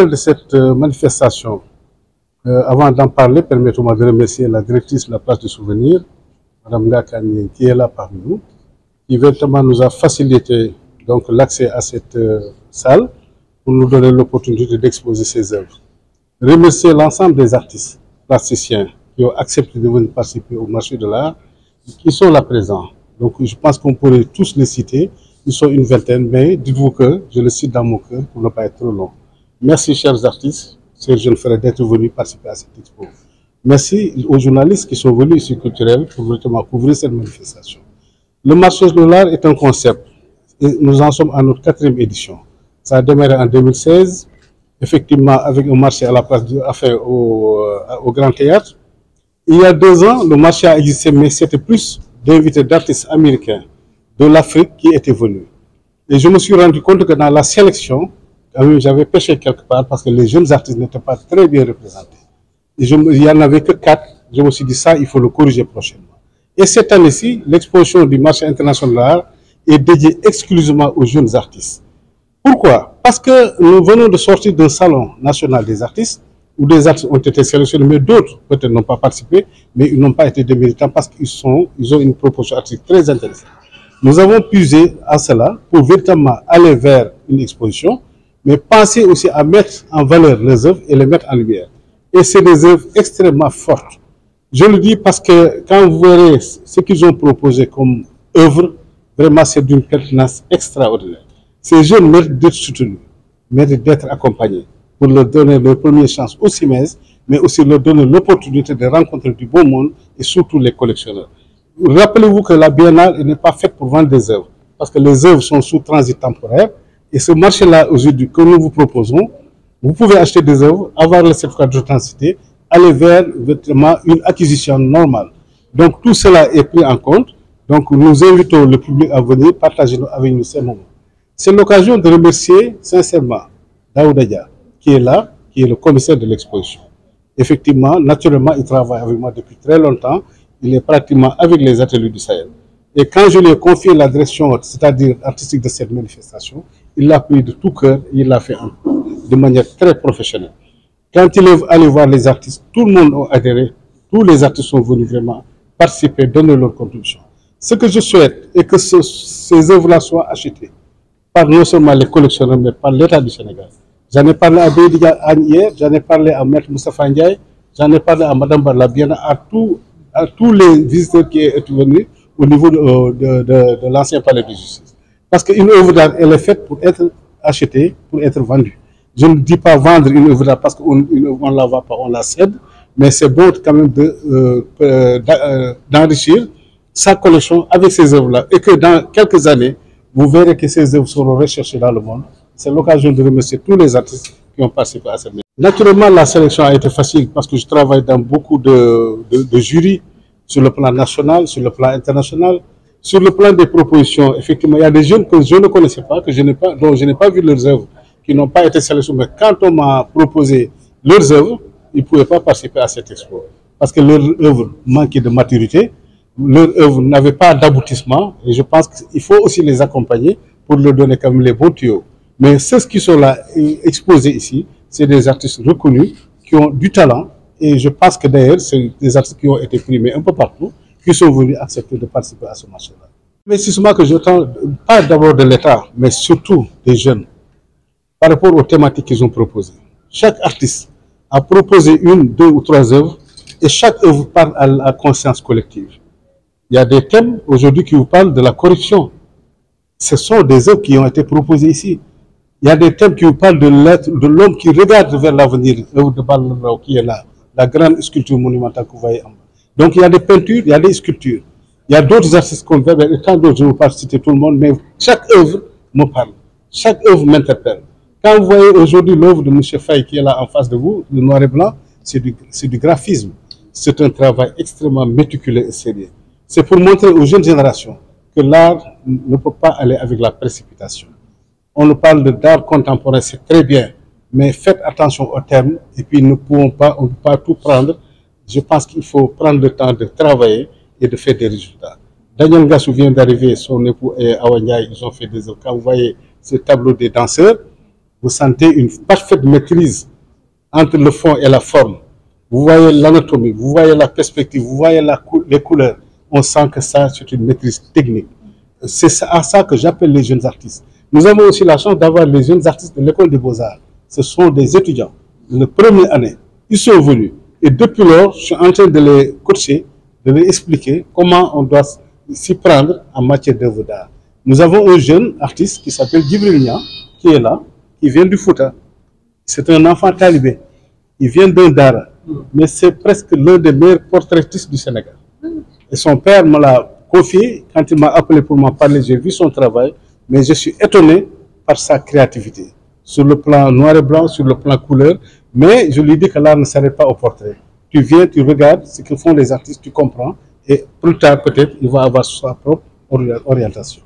De cette manifestation, avant d'en parler, permettez-moi de remercier la directrice de la place du souvenir, Mme Ngakani, qui est là parmi nous, qui véritablement nous a facilité donc l'accès à cette salle pour nous donner l'opportunité d'exposer ses œuvres. Remercier l'ensemble des artistes plasticiens qui ont accepté de venir participer au marché de l'art, qui sont là présents. Donc je pense qu'on pourrait tous les citer, ils sont une vingtaine, mais dites-vous que je les cite dans mon cœur pour ne pas être trop long. Merci chers artistes, chers jeunes frères d'être venus participer à cette expo. Merci aux journalistes qui sont venus ici culturels pour vraiment couvrir cette manifestation. Le marché de l'art est un concept et nous en sommes à notre 4e édition. Ça a démarré en 2016, effectivement avec un marché à la place au Grand Théâtre. Il y a 2 ans, le marché a existé, mais c'était plus d'invités d'artistes américains de l'Afrique qui étaient venus. Et je me suis rendu compte que dans la sélection, j'avais pêché quelque part parce que les jeunes artistes n'étaient pas très bien représentés. Et il n'y en avait que 4. Je me suis dit ça, il faut le corriger prochainement. Et cette année-ci, l'exposition du marché international de l'art est dédiée exclusivement aux jeunes artistes. Pourquoi? Parce que nous venons de sortir d'un salon national des artistes où des artistes ont été sélectionnés, mais d'autres peut-être n'ont pas participé, mais ils n'ont pas été des méritants parce qu'ils ont une proposition artistique très intéressante. Nous avons puisé à cela pour véritablement aller vers une exposition, mais penser aussi à mettre en valeur les œuvres et les mettre en lumière. Et c'est des œuvres extrêmement fortes. Je le dis parce que quand vous verrez ce qu'ils ont proposé comme œuvre, vraiment c'est d'une pertinence extraordinaire. Ces jeunes méritent d'être soutenus, méritent d'être accompagnés pour leur donner leur première chance au CIMES, mais aussi leur donner l'opportunité de rencontrer du beau monde et surtout les collectionneurs. Rappelez-vous que la Biennale n'est pas faite pour vendre des œuvres, parce que les œuvres sont sous transit temporaire. Et ce marché-là, aujourd'hui, que nous vous proposons, vous pouvez acheter des œuvres, avoir le certificat d'authenticité, aller vers vraiment une acquisition normale. Donc tout cela est pris en compte. Donc nous invitons le public à venir partager avec nous ces moments. C'est l'occasion de remercier sincèrement Daouda Dia, qui est là, qui est le commissaire de l'exposition. Effectivement, naturellement, il travaille avec moi depuis très longtemps. Il est pratiquement avec les ateliers du Sahel. Et quand je lui ai confié la direction, c'est-à-dire artistique de cette manifestation, il l'a pris de tout cœur et il l'a fait de manière très professionnelle. Quand il est allé voir les artistes, tout le monde a adhéré, tous les artistes sont venus vraiment participer, donner leur contribution. Ce que je souhaite est que ces œuvres-là soient achetées par non seulement les collectionneurs, mais par l'État du Sénégal. J'en ai parlé à Bédiga hier, j'en ai parlé à Maître Moustapha Ndiaye, j'en ai parlé à Mme Barlabiana, à tous les visiteurs qui sont venus au niveau de l'ancien palais de justice. Parce qu'une œuvre d'art, elle est faite pour être achetée, pour être vendue. Je ne dis pas vendre une œuvre d'art parce qu'on ne la vend pas, on la cède, mais c'est bon quand même d'enrichir sa collection avec ces œuvres-là. Et que dans quelques années, vous verrez que ces œuvres seront recherchées dans le monde. C'est l'occasion de remercier tous les artistes qui ont participé à cette mission. Naturellement, la sélection a été facile parce que je travaille dans beaucoup de jurys, sur le plan national, sur le plan international. Sur le plan des propositions, effectivement, il y a des jeunes que je ne connaissais pas, dont je n'ai pas vu leurs œuvres, qui n'ont pas été sélectionnés. Mais quand on m'a proposé leurs œuvres, ils ne pouvaient pas participer à cette expo. Parce que leurs œuvres manquaient de maturité, leurs œuvres n'avaient pas d'aboutissement. Et je pense qu'il faut aussi les accompagner pour leur donner quand même les bons tuyaux. Mais ceux qui sont là exposés ici, c'est des artistes reconnus, qui ont du talent. Et je pense que d'ailleurs, c'est des artistes qui ont été primés un peu partout, qui sont venus accepter de participer à ce marché-là. L'investissement que j'attends, pas d'abord de l'État, mais surtout des jeunes, par rapport aux thématiques qu'ils ont proposées. Chaque artiste a proposé 1, 2 ou 3 œuvres, et chaque œuvre parle à la conscience collective. Il y a des thèmes aujourd'hui qui vous parlent de la corruption. Ce sont des œuvres qui ont été proposées ici. Il y a des thèmes qui vous parlent de l'homme qui regarde vers l'avenir, l'œuvre de Ballarao qui est là, la grande sculpture monumentale que vous voyez en bas. Donc il y a des peintures, il y a des sculptures. Il y a d'autres artistes comme Weber et tant d'autres, je ne veux pas citer tout le monde, mais chaque œuvre me parle. Chaque œuvre m'interpelle. Quand vous voyez aujourd'hui l'œuvre de M. Faye qui est là en face de vous, le noir et blanc, c'est du graphisme. C'est un travail extrêmement méticuleux et sérieux. C'est pour montrer aux jeunes générations que l'art ne peut pas aller avec la précipitation. On nous parle d'art contemporain, c'est très bien, mais faites attention aux termes et puis on ne peut pas tout prendre. Je pense qu'il faut prendre le temps de travailler et de faire des résultats. Daniel Ngassou vient d'arriver, son époux et Awa Ndiaye, ils ont fait des œuvres. Quand vous voyez ce tableau des danseurs, vous sentez une parfaite maîtrise entre le fond et la forme. Vous voyez l'anatomie, vous voyez la perspective, vous voyez les couleurs. On sent que ça, c'est une maîtrise technique. C'est à ça que j'appelle les jeunes artistes. Nous avons aussi la chance d'avoir les jeunes artistes de l'école des Beaux-Arts. Ce sont des étudiants de la première année. Ils sont venus. Et depuis lors, je suis en train de les coacher, de les expliquer comment on doit s'y prendre en matière d'œuvre d'art. Nous avons un jeune artiste qui s'appelle Djibril Nia, qui est là, qui vient du Fouta. C'est un enfant talibé. Il vient d'un Dara. Mais c'est presque l'un des meilleurs portraitistes du Sénégal. Et son père me l'a confié. Quand il m'a appelé pour m'en parler, j'ai vu son travail. Mais je suis étonné par sa créativité. Sur le plan noir et blanc, sur le plan couleur. Mais je lui dis que l'art ne s'arrête pas au portrait. Tu viens, tu regardes ce que font les artistes, tu comprends. Et plus tard, peut-être, il va avoir sa propre orientation.